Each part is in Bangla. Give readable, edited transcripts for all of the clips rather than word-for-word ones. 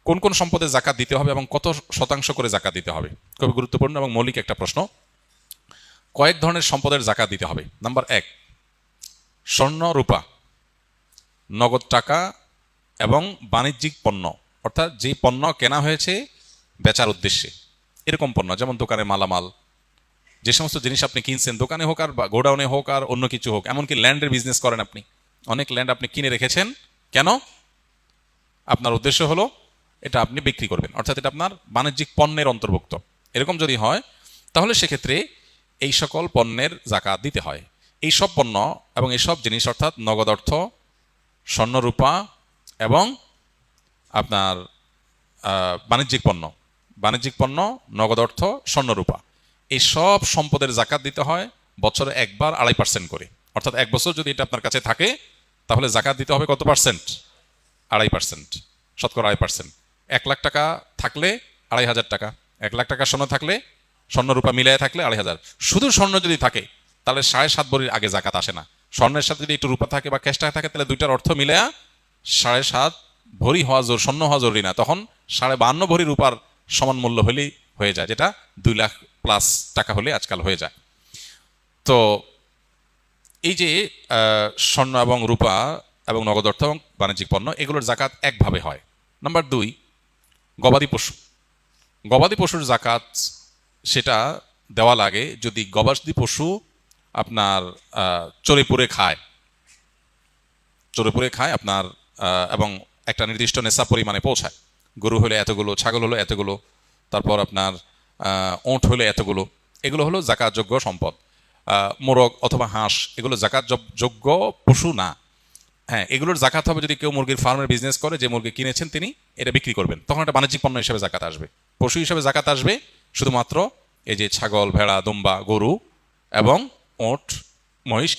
কোন কোন সম্পদে জাকাত দিতে হবে এবং কত শতাংশ করে জাকাত দিতে হবে, খুবই গুরুত্বপূর্ণ এবং মৌলিক একটা প্রশ্ন। কয়েক ধরনের সম্পদের জাকাত দিতে হবে। নাম্বার 1, স্বর্ণ রূপা, নগদ টাকা এবং বাণিজ্যিক পণ্য, অর্থাৎ যেই পণ্য কেনা হয়েছে বেচার উদ্দেশ্যে, এরকম পণ্য, যেমন দোকানে মালামাল, যে সমস্ত জিনিস আপনি কিনছেন দোকানে হোক আর বা গোডাউনে হোক আর অন্য কিছু হোক, এমনকি ল্যান্ডের বিজনেস করেন আপনি, অনেক ল্যান্ড আপনি কিনে রেখেছেন, কেন? আপনার উদ্দেশ্য হলো এটা আপনি বিক্রি করবেন, অর্থাৎ এটা আপনার বাণিজ্যিক পণ্যের অন্তর্ভুক্ত। এরকম যদি হয় তাহলে সেক্ষেত্রে এই সকল পণ্যের জাকাত দিতে হয়। এই সব পণ্য এবং এই সব জিনিস অর্থাৎ নগদ অর্থ, স্বর্ণরূপা এবং আপনার বাণিজ্যিক পণ্য, নগদ অর্থ, স্বর্ণরূপা, এই সব সম্পদের জাকাত দিতে হয় বছরে একবার 2.5% করে। অর্থাৎ এক বছর যদি এটা আপনার কাছে থাকে তাহলে জাকাত দিতে হবে কত পার্সেন্ট? 2.5%, শতকরা 2.5%। 1 লাখ টাকা থাকলে 2,500 টাকা, 1 লাখ টাকা স্বর্ণ থাকলে, স্বর্ণরূপা মিলিয়ে থাকলে 2,500। শুধু স্বর্ণ যদি থাকে তাহলে 7.5 ভরির আগে জাকাত আসে না। স্বর্ণের সাথে যদি একটু রূপা থাকে বা ক্যাশ টাকা থাকে তাহলে দুইটার অর্থ মিলে 7.5 ভরি হওয়া স্বর্ণ হওয়া জরুরি না, তখন 52.5 ভরি রূপার সমান মূল্য হলেই হয়ে যায়, যেটা 2 লাখ প্লাস টাকা হলে আজকাল হয়ে যায়। তো এই যে স্বর্ণ এবং রূপা এবং নগদ অর্থ এবং বাণিজ্যিক পণ্য, এগুলোর জাকাত একভাবে হয়। নাম্বার 2, গবাদি পশু। গবাদি পশুর জাকাত সেটা দেওয়া লাগে যদি গবাদি পশু আপনার চড়ে পুড়ে খায় আপনার এবং একটা নির্দিষ্ট নেশা পরিমাণে পৌঁছায়। গরু হলে এতগুলো, ছাগল হলো এতগুলো, তারপর আপনার ওঁট হলে এতগুলো, এগুলো হলো জাকাতযোগ্য সম্পদ। মোরগ অথবা হাঁস এগুলো জাকাতযোগ্য পশু না। হ্যাঁ, এগুলোর জাকাত হবে যদি কেউ মুরগির ফার্মের বিজনেস করে, যে মুরগি কিনেছেন তিনি এটা বিক্রি করবেন, তখন একটা বাণিজ্যিক পণ্য হিসেবে জাকাত আসবে। পশু হিসেবে জাকাত আসবে শুধুমাত্র এই যে ছাগল, ভেড়া, দুম্বা, গরু এবং ওঁট, মহিষ,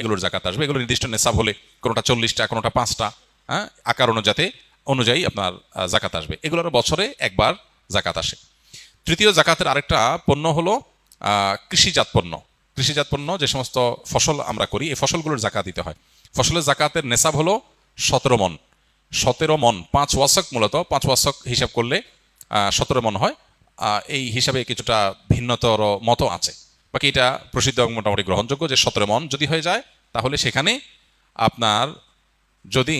এগুলোর জাকাত আসবে। এগুলো নির্দিষ্ট নেশাব হলে, কোনোটা 40টা, কোনোটা 5টা, হ্যাঁ, আকার অনুযায়ী আপনার জাকাত আসবে। এগুলোর বছরে একবার জাকাত আসে। তৃতীয় জাকাতের আরেকটা পণ্য হলো কৃষিজাত পণ্য। যে সমস্ত ফসল আমরা করি এই ফসলগুলোর জাকাত দিতে হয়। ফসলের জাকাতের নেশাব হলো 17 মন, 5 ওয়াসক, মূলত 5 ওয়াসক হিসাব করলে 17 মন হয়। এই হিসাবে কিছুটা ভিন্নতর মতো আছে, বাকি এটা প্রসিদ্ধ এবং মোটামুটি গ্রহণযোগ্য যে 17 মন যদি হয়ে যায় তাহলে সেখানে আপনার যদি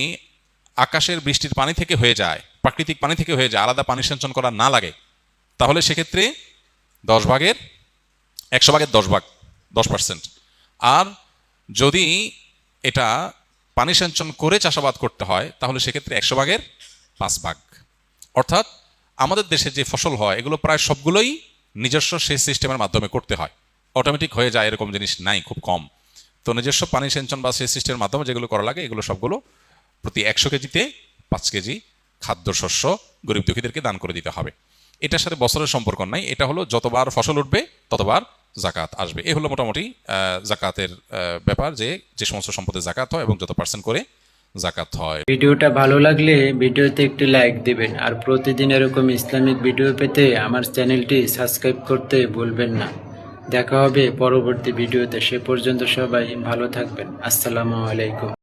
আকাশের বৃষ্টির পানি থেকে হয়ে যায়, প্রাকৃতিক পানি থেকে হয়ে যায়, আলাদা পানি সেচন করা না লাগে, তাহলে সেক্ষেত্রে 100 ভাগের 10%। আর যদি এটা পানি সেচন করে চাষাবাদ করতে হয় তাহলে সেক্ষেত্রে 100 ভাগের 5 ভাগ। অর্থাৎ আমাদের দেশে যে ফসল হয় এগুলো প্রায় সবগুলোই নিজস্ব সেচ সিস্টেমের মাধ্যমে করতে হয়, অটোমেটিক হয়ে যায় এরকম জিনিস নাই, খুব কম। তো নিজস্ব পানি সেচন বা সেচ সিস্টেমের মাধ্যমে যেগুলো করা লাগে এগুলো সবগুলো প্রতি 100 কেজিতে 5 কেজি খাদ্যশস্য গরিব দুঃখীদেরকে দান করে দিতে হবে। এটার সাথে বছরের সম্পর্ক নাই, এটা হলো যতবার ফসল উঠবে ততবার জাকাত আসবে। এ হলো মোটামুটি জাকাতের ব্যাপার, যে সমস্ত সম্পদের জাকাত হয় এবং যত পার্সেন্ট করে জাকাত হয়। ভিডিওটা ভালো লাগলে ভিডিওতে একটি লাইক দিবেন, আর প্রতিদিন এরকম ইসলামিক ভিডিও পেতে আমার চ্যানেলটি সাবস্ক্রাইব করতে ভুলবেন না। দেখা হবে পরবর্তী ভিডিওতে, সে পর্যন্ত সবাই ভালো থাকবেন। আসসালামু আলাইকুম।